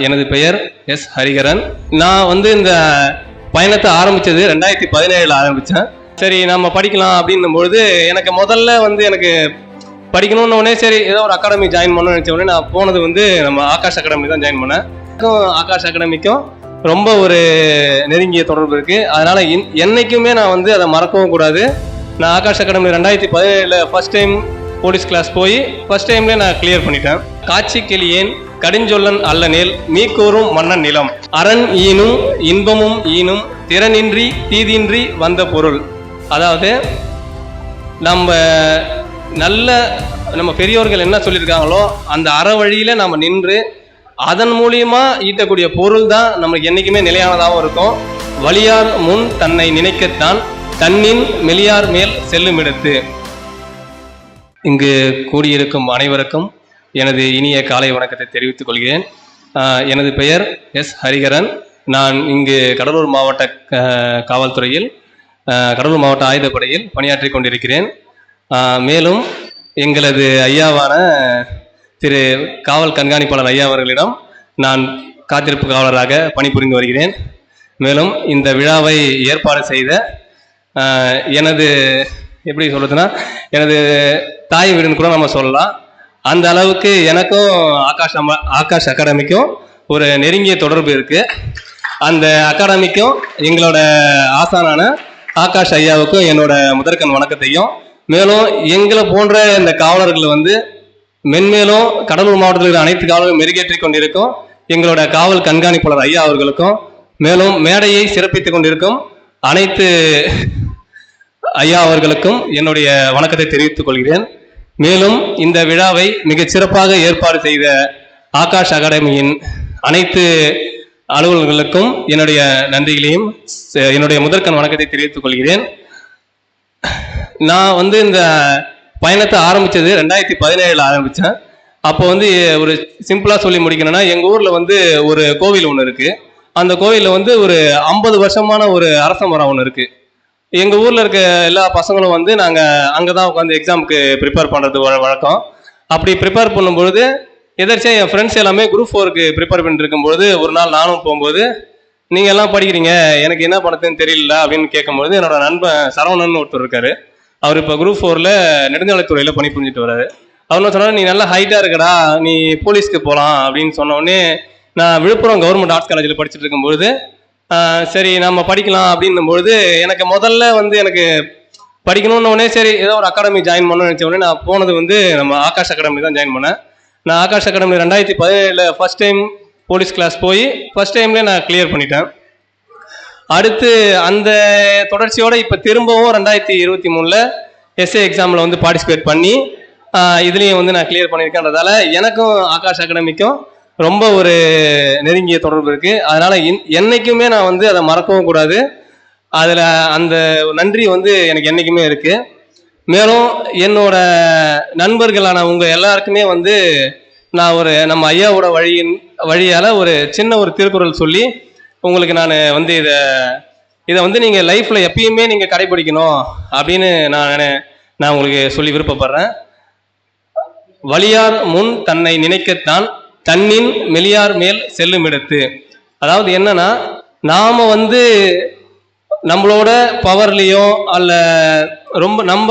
எனது பெயர் எஸ் ஹரிகரன். நான் இந்த பயணத்தை ஆரம்பித்தது 2017 ஆரம்பித்தேன். சரி நம்ம படிக்கலாம் அப்படின்னும்பொழுது எனக்கு முதல்ல எனக்கு படிக்கணும்னு உடனே சரி ஏதோ ஒரு அகாடமி ஜாயின் பண்ணணும்னு நினச்ச உடனே நான் போனது நம்ம ஆகாஷ் அகாடமி தான் ஜாயின் பண்ணேன். ஆகாஷ் அகாடமிக்கும் ரொம்ப ஒரு நெருங்கிய தொடர்பு இருக்குது. அதனால் என்னைக்குமே நான் அதை மறக்கவும் கூடாது. நான் Aakash academy 2017 first time police class போய் ஃபர்ஸ்ட் டைம்லேயே நான் கிளியர் பண்ணிட்டேன். காட்சி கிளியேன் கடிஞ்சொல்லன் அல்லனேல் மீக்கூறும் மன்னன் நிலம் அரண் ஈனும் இன்பமும் ஈனும் திறனின்றி தீதின்றி வந்த பொருள். அதாவது நம்ம பெரியோர்கள் என்ன சொல்லியிருக்காங்களோ அந்த அற வழியில் நம்ம நின்று அதன் மூலியமா ஈட்டக்கூடிய பொருள் தான் நமக்கு என்றைக்குமே நிலையானதாகவும் இருக்கும். வலியார் முன் தன்னை நினைக்கத்தான் தன்னின் மெலியார் மேல் செல்லும் இடத்து. இங்கு கூடியிருக்கும் அனைவருக்கும் எனது இனிய காலை வணக்கத்தை தெரிவித்துக் கொள்கிறேன். எனது பெயர் எஸ் ஹரிகரன். நான் இங்கு கடலூர் மாவட்ட காவல்துறையில் கடலூர் மாவட்ட ஆயுதப்படையில் பணியாற்றி கொண்டிருக்கிறேன். மேலும் எங்களது ஐயாவான திரு காவல் கண்காணிப்பாளர் ஐயா அவர்களிடம் நான் காத்திருப்பு காவலராக பணிபுரிந்து வருகிறேன். மேலும் இந்த விழாவை ஏற்பாடு செய்த எனது எப்படி சொல்றதுன்னா எனது தாய் வீடுன்னு கூட நம்ம சொல்லலாம். அந்த அளவுக்கு எனக்கும் ஆகாஷ் அகாடமிக்கும் ஒரு நெருங்கிய தொடர்பு இருக்கு. அந்த அகாடமிக்கும் எங்களோட ஆசானான ஆகாஷ் ஐயாவுக்கும் என்னோட முதற்கண் வணக்கத்தையும், மேலும் எங்களை போன்ற இந்த காவலர்கள் மென்மேலும் கடலூர் மாவட்டத்தில் இருக்கிற அனைத்து காவலர்களும் மெருகேற்றி கொண்டிருக்கும் எங்களோட காவல் கண்காணிப்பாளர் ஐயா அவர்களுக்கும், மேலும் மேடையை சிறப்பித்துக் கொண்டிருக்கும் அனைத்து ஐயா அவர்களுக்கும் என்னுடைய வணக்கத்தை தெரிவித்துக் கொள்கிறேன். மேலும் இந்த விழாவை மிகச் சிறப்பாக ஏற்பாடு செய்த ஆகாஷ் அகாடமியின் அனைத்து அலுவலர்களுக்கும் என்னுடைய நன்றிகளையும் என்னுடைய முதற்கண் வணக்கத்தை தெரிவித்துக் கொள்கிறேன். நான் இந்த பயணத்தை ஆரம்பித்தது 2017 ஆரம்பித்தேன். அப்போ ஒரு சிம்பிளாக சொல்லி முடிக்கணும்னா எங்கள் ஊரில் ஒரு கோவில் ஒன்று இருக்குது. அந்த கோவிலில் ஒரு 50 வருஷமான ஒரு அரச மரம் ஒன்று இருக்குது. எங்கள் ஊரில் இருக்க எல்லா பசங்களும் நாங்கள் அங்கே தான் உட்காந்து எக்ஸாமுக்கு ப்ரிப்பேர் பண்ணுறது வழக்கம். அப்படி ப்ரிப்பேர் பண்ணும்பொழுது எதாச்சும் என் ஃப்ரெண்ட்ஸ் எல்லாமே குரூப் 4க்கு ப்ரிப்பேர் பண்ணிட்டு இருக்கும்போது ஒரு நாள் நானும் போகும்போது நீங்கள் எல்லாம் படிக்கிறீங்க, எனக்கு என்ன பண்ணுறதுன்னு தெரியல அப்படின்னு கேட்கும்போது என்னோட நண்பன் சரவணன் ஒருத்தர் இருக்காரு. அவர் இப்போ குரூப் 4ல் நெடுஞ்சாலைத்துறையில் பணி புரிஞ்சுட்டு வர்றாரு. அவர் சொன்னார், நீ நல்லா ஹைட்டாக இருக்கடா, நீ போலீஸ்க்கு போகலாம் அப்படின்னு சொன்ன உடனே நான் விழுப்புரம் கவர்மெண்ட் ஆர்ட்ஸ் காலேஜில் படிச்சுட்டு இருக்கும்பொழுது சரி நம்ம படிக்கலாம் அப்படின்னும்பொழுது எனக்கு முதல்ல எனக்கு படிக்கணும்னு உடனே சரி ஏதோ ஒரு அகாடமி ஜாயின் பண்ணணும்னு நினச்ச உடனே நான் போனது நம்ம ஆகாஷ் அகாடமி தான் ஜாயின் பண்ணேன். நான் Aakash academy 2017 first time police class போய் ஃபர்ஸ்ட் டைம்லேயே நான் கிளியர் பண்ணிட்டேன். அடுத்து அந்த தொடர்ச்சியோடு இப்போ திரும்பவும் 2023 எஸ்ஏ எக்ஸாமில் பார்ட்டிசிபேட் பண்ணி இதுலேயும் நான் கிளியர் பண்ணியிருக்கேன்றதால எனக்கும் ஆகாஷ் அகாடமிக்கும் ரொம்ப ஒரு நெருங்கிய தொடர்பு இருக்குது. அதனால் என்றைக்குமே நான் அதை மறக்கவும் கூடாது. அதில் அந்த நன்றி எனக்கு என்றைக்குமே இருக்குது. மேலும் என்னோட நண்பர்களான உங்கள் எல்லாருக்குமே நான் நம்ம ஐயாவோட வழியால் ஒரு சின்ன ஒரு திருக்குறள் சொல்லி உங்களுக்கு நான் இதை நீங்கள் லைஃப்பில் எப்பயுமே நீங்கள் கடைபிடிக்கணும் அப்படின்னு நான் உங்களுக்கு சொல்லி விருப்பப்படுறேன். வலியார் முன் தன்னை நினைக்கத்தான் தன்னின் மெலியார் மேல் செல்லும் இடத்து. அதாவது என்னன்னா, நாம நம்மளோட பவர்லேயோ அல்ல ரொம்ப நம்ம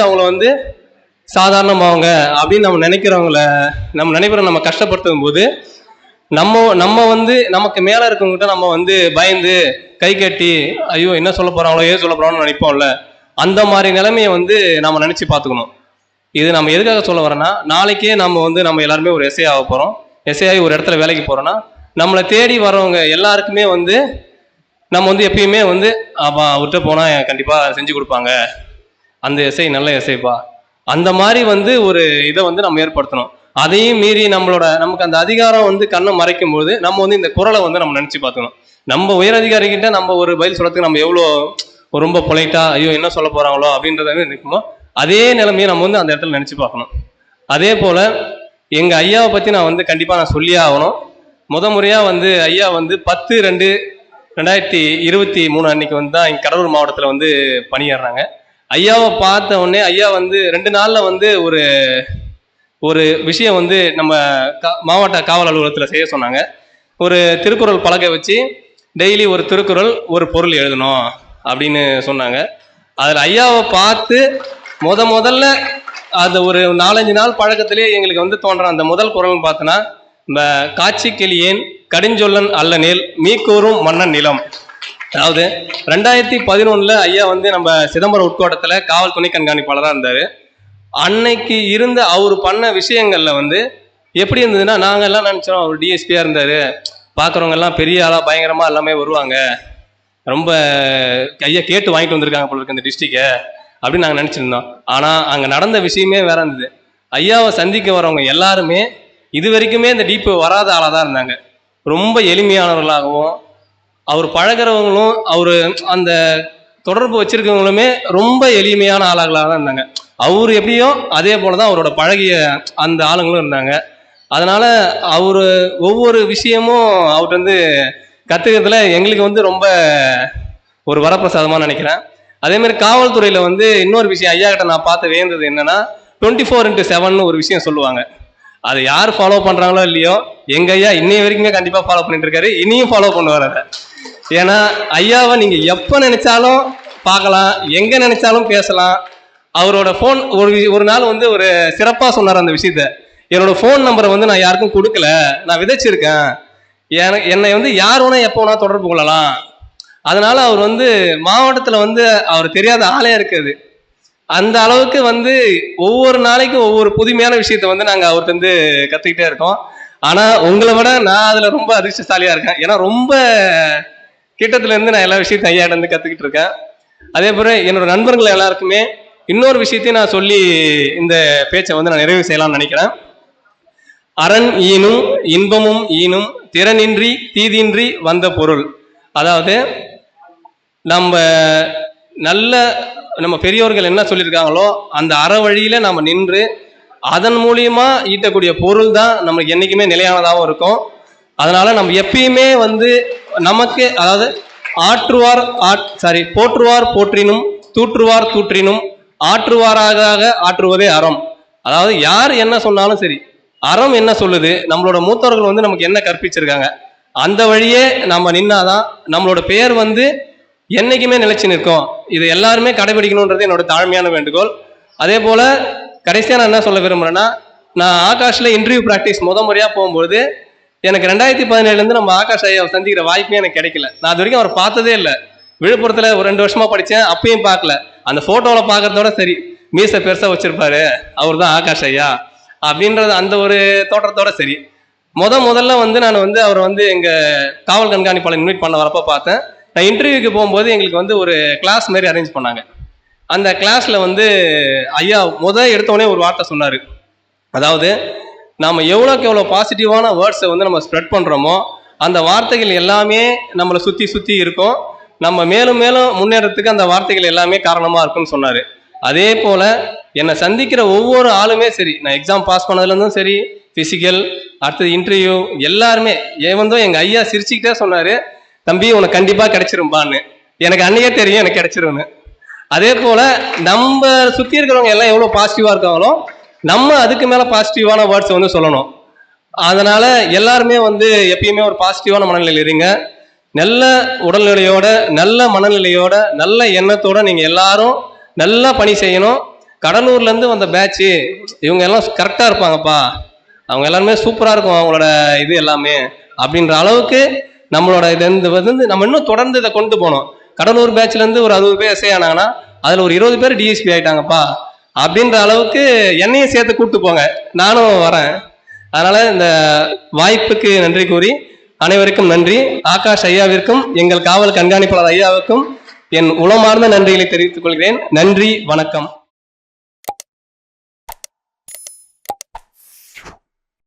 அவங்கள சாதாரணமாகவங்க அப்படின்னு நம்ம நினைக்கிறவங்கள நம்ம கஷ்டப்படுத்தும் போது நம்ம நமக்கு மேலே இருக்கவங்ககிட்ட நம்ம பயந்து கை கட்டி ஐயோ என்ன சொல்ல போகிறாங்களோ ஏன் சொல்ல போகிறாங்களோ நினைப்போம்ல, அந்த மாதிரி நிலைமையை நம்ம நினச்சி பார்த்துக்கணும். இது நம்ம எதுக்காக சொல்ல வரேன்னா, நாளைக்கே நம்ம எல்லாருமே ஒரு எஸ்ஐ ஆக போகிறோம். எஸ்ஐ ஆகி ஒரு இடத்துல வேலைக்கு போகிறோன்னா நம்மளை தேடி வரவங்க எல்லாருக்குமே நம்ம எப்பயுமே அவர்கிட்ட போனால் கண்டிப்பாக செஞ்சு கொடுப்பாங்க, அந்த எஸ்ஐ நல்ல எஸ்ஐப்பா, அந்த மாதிரி ஒரு இதை நம்ம ஏற்படுத்தணும். அதையும் மீறி நமக்கு அந்த அதிகாரம் கண்ணை மறைக்கும் போது நம்ம இந்த குரலை நம்ம நினச்சி பார்த்துக்கணும். நம்ம உயர் அதிகாரிகிட்ட நம்ம ஒரு பதில் சொல்கிறதுக்கு நம்ம எவ்வளோ ரொம்ப பொலைட்டாக ஐயோ என்ன சொல்ல போகிறாங்களோ அப்படின்றத நிற்குமோ, அதே நிலைமையை நம்ம அந்த இடத்துல நினச்சி பார்க்கணும். அதே போல் எங்கள் ஐயாவை பற்றி நான் கண்டிப்பாக நான் சொல்லியே ஆகணும். முறையாக ஐயா 10/2/2023 அன்னைக்கு தான் இங்கே கடலூர் மாவட்டத்தில் பணியேறாங்க. ஐயாவை பார்த்த உடனே ஐயா 2 நாளில் ஒரு விஷயம் நம்ம மாவட்ட காவல் அலுவலகத்தில் செய்ய சொன்னாங்க. ஒரு திருக்குறள் பலகை வச்சு டெய்லி ஒரு திருக்குறள் ஒரு பொருள் எழுதணும் அப்படின்னு சொன்னாங்க. அதில் ஐயாவை பார்த்து முதல்ல அது ஒரு 4-5 நாள் பழக்கத்திலே எங்களுக்கு வந்து தோன்ற அந்த முதல் குறள்னு பார்த்தோன்னா, இந்த காட்சி கிளியேன் கடிஞ்சொல்லன் அல்லநேல் மீக்கூறும் மன்னன் நிலம். அதாவது 2011 ஐயா வந்து நம்ம சிதம்பரம் உட்கோட்டத்தில் காவல் துணை கண்காணிப்பாளராக இருந்தார். அன்னைக்கு இருந்த அவர் பண்ண விஷயங்கள்ல வந்து எப்படி இருந்ததுன்னா, நாங்கள் எல்லாம் நினச்சோம் அவர் டிஎஸ்பியாக இருந்தார், பார்க்குறவங்க எல்லாம் பெரிய ஆளாக பயங்கரமாக எல்லாமே வருவாங்க, ரொம்ப கையை கேட்டு வாங்கிட்டு வந்திருக்காங்க போல இருக்கு இந்த டிஸ்ட்ரிக்டை அப்படின்னு நாங்கள் நினச்சிருந்தோம். ஆனால் அங்கே நடந்த விஷயமே வேற இருந்தது. ஐயாவை சந்திக்க வரவங்க எல்லாருமே இது வரைக்குமே இந்த டீப்பு வராத ஆளாக தான் இருந்தாங்க. ரொம்ப எளிமையானவர்களாகவும், அவர் பழகிறவங்களும் அவர் அந்த தொடர்பு வச்சிருக்கவங்களுமே ரொம்ப எளிமையான ஆளாகளாக தான் இருந்தாங்க. அவர் எப்படியோ அதே போல தான் அவரோட பழகிய அந்த ஆளுங்களும் இருந்தாங்க. அதனால அவர் ஒவ்வொரு விஷயமும் அவர்கிட்ட வந்து கற்றுக்கிறதுல எங்களுக்கு வந்து ரொம்ப ஒரு வரப்பிரசாதமாக நினைக்கிறேன். அதேமாதிரி காவல்துறையில் வந்து இன்னொரு விஷயம் ஐயா கிட்ட நான் பார்த்து வேந்தது என்னன்னா, 24x7 ஒரு விஷயம் சொல்லுவாங்க. அதை யார் ஃபாலோ பண்ணுறாங்களோ இல்லையோ, எங்கள் ஐயா இன்னைய வரைக்குமே கண்டிப்பாக ஃபாலோ பண்ணிட்டு இருக்காரு, இனியும் ஃபாலோ பண்ணுவார் அதை. ஏன்னா ஐயாவை நீங்கள் எப்போ நினைச்சாலும் பார்க்கலாம், எங்கே நினைச்சாலும் பேசலாம். அவரோட ஃபோன் ஒரு நாள் வந்து ஒரு சிறப்பாக சொன்னார் அந்த விஷயத்த. என்னோட ஃபோன் நம்பரை வந்து நான் யாருக்கும் கொடுக்கல, நான் விதைச்சிருக்கேன், என்னை வந்து யார் வேணா எப்போ வேணா தொடர்பு கொள்ளலாம். அதனால அவர் வந்து மாவட்டத்தில் வந்து அவர் தெரியாத ஆளே இருக்காது. அந்த அளவுக்கு வந்து ஒவ்வொரு நாளைக்கும் ஒவ்வொரு புதுமையான விஷயத்த வந்து நாங்கள் அவர்கிட்ட வந்து கற்றுக்கிட்டே இருக்கோம். ஆனால் உங்களை விட நான் அதில் ரொம்ப அதிர்ஷ்டசாலியாக இருக்கேன். ஏன்னா ரொம்ப கிட்டத்துலேருந்து நான் எல்லா விஷயத்தையும் ஐயாட்ட இருந்து கற்றுக்கிட்டு இருக்கேன். அதே போல் என்னோட நண்பர்கள் எல்லாருக்குமே இன்னொரு விஷயத்தையும் நான் சொல்லி இந்த பேச்சை வந்து நான் நிறைவு செய்யலாம்னு நினைக்கிறேன். அரண் ஈனும் இன்பமும் ஈனும் திறனின்றி தீதின்றி வந்த பொருள். அதாவது நம்ம பெரியோர்கள் என்ன சொல்லியிருக்காங்களோ அந்த அற வழியில நம்ம நின்று அதன் மூலியமா ஈட்டக்கூடிய பொருள் தான் நமக்கு என்னைக்குமே நிலையானதாகவும் இருக்கும். அதனால நம்ம எப்பயுமே வந்து நமக்கு, அதாவது போற்றுவார் போற்றினும் தூற்றுவார் தூற்றினும் ஆற்றுவாராக ஆற்றுவதே அறம். அதாவது யார் என்ன சொன்னாலும் சரி, அறம் என்ன சொல்லுது, நம்மளோட மூத்தவர்கள் வந்து நமக்கு என்ன கற்பிச்சிருக்காங்க, அந்த வழியே நம்ம நின்னாதான் நம்மளோட பெயர் வந்து என்னைக்குமே நிலைச்சு நிற்கும். இது எல்லாருமே கடைபிடிக்கணுன்றது என்னோட தாழ்மையான வேண்டுகோள். அதே போல கடைசியாக நான் என்ன சொல்ல விரும்புகிறேன்னா, நான் ஆகாஷில் இன்டர்வியூ ப்ராக்டிஸ் முறையாக போகும்போது எனக்கு 2017 நம்ம ஆகாஷ் ஐயாவை சந்திக்கிற வாய்ப்பே எனக்கு கிடைக்கல. நான் அது வரைக்கும் அவர் பார்த்ததே இல்லை. விழுப்புரத்தில் ஒரு 2 வருஷமா படித்தேன், அப்பயும் பார்க்கல. அந்த ஃபோட்டோவில் பார்க்கறதோட சரி, மீசை பெருசாக வச்சிருப்பாரு, அவர் தான் ஆகாஷ் ஐயா அப்படின்றது அந்த ஒரு தோற்றத்தோட சரி. முதல்ல வந்து நான் வந்து அவரை வந்து எங்கள் காவல் கண்காணிப்பாளர் இன்வைட் பண்ண வரப்போ பார்த்தேன். நான் இன்டர்வியூக்கு போகும்போது எங்களுக்கு வந்து ஒரு கிளாஸ் மாதிரி அரேஞ்ச் பண்ணாங்க. அந்த கிளாஸில் வந்து ஐயா எடுத்தோடனே ஒரு வார்த்தை சொன்னார். அதாவது நாம் எவ்வளோக்கு எவ்வளோ பாசிட்டிவான வேர்ட்ஸை வந்து நம்ம ஸ்ப்ரெட் பண்ணுறோமோ அந்த வார்த்தைகள் எல்லாமே நம்மளை சுற்றி இருக்கும். நம்ம மேலும் மேலும் முன்னேறத்துக்கு அந்த வார்த்தைகள் எல்லாமே காரணமாக இருக்குன்னு சொன்னார். அதே போல் என்னை சந்திக்கிற ஒவ்வொரு ஆளுமே சரி, நான் எக்ஸாம் பாஸ் பண்ணதுலேருந்தும் சரி, ஃபிசிக்கல், அடுத்தது இன்டர்வியூ, எல்லாருமே ஏவந்தோ எங்கள் ஐயா சிரிச்சுக்கிட்டே சொன்னார், தம்பி உனக்கு கண்டிப்பாக கிடைச்சிரும்பான்னு. எனக்கு அன்னைக்கே தெரியும் எனக்கு கிடைச்சிரும்னு. அதே போல் நம்ம சுற்றி இருக்கிறவங்க எல்லாம் எவ்வளோ பாசிட்டிவாக இருக்காங்களோ நம்ம அதுக்கு மேலே பாசிட்டிவான வேர்ட்ஸை வந்து சொல்லணும். அதனால் எல்லாருமே வந்து எப்பயுமே ஒரு பாசிட்டிவான மனநிலையில் இருங்க. நல்ல உடல்நிலையோட, நல்ல மனநிலையோட, நல்ல எண்ணத்தோட நீங்கள் எல்லாரும் நல்லா பணி செய்யணும். கடலூர்லேருந்து வந்த பேட்சு இவங்க எல்லாம் கரெக்டாக இருப்பாங்கப்பா, அவங்க எல்லாருமே சூப்பராக இருக்கும் அவங்களோட இது எல்லாமே அப்படின்ற அளவுக்கு நம்மளோட இது வந்து நம்ம இன்னும் தொடர்ந்து இதை கொண்டு போனோம். கடலூர் பேட்ச்லேருந்து ஒரு 60 பேர் எஸ்ஐ ஆனாங்கன்னா அதில் ஒரு 20 பேர் டிஎஸ்பி ஆகிட்டாங்கப்பா அப்படின்ற அளவுக்கு என்னையும் சேர்த்து கூப்பிட்டு போங்க, நானும் வரேன். அதனால் இந்த வாய்ப்புக்கு நன்றி கூறி அனைவருக்கும் நன்றி. ஆகாஷ் ஐயாவிற்கும் எங்கள் காவல் கண்காணிப்பாளர் ஐயாவுக்கும் என் உளமார்ந்த நன்றிகளை தெரிவித்துக் கொள்கிறேன். நன்றி, வணக்கம்.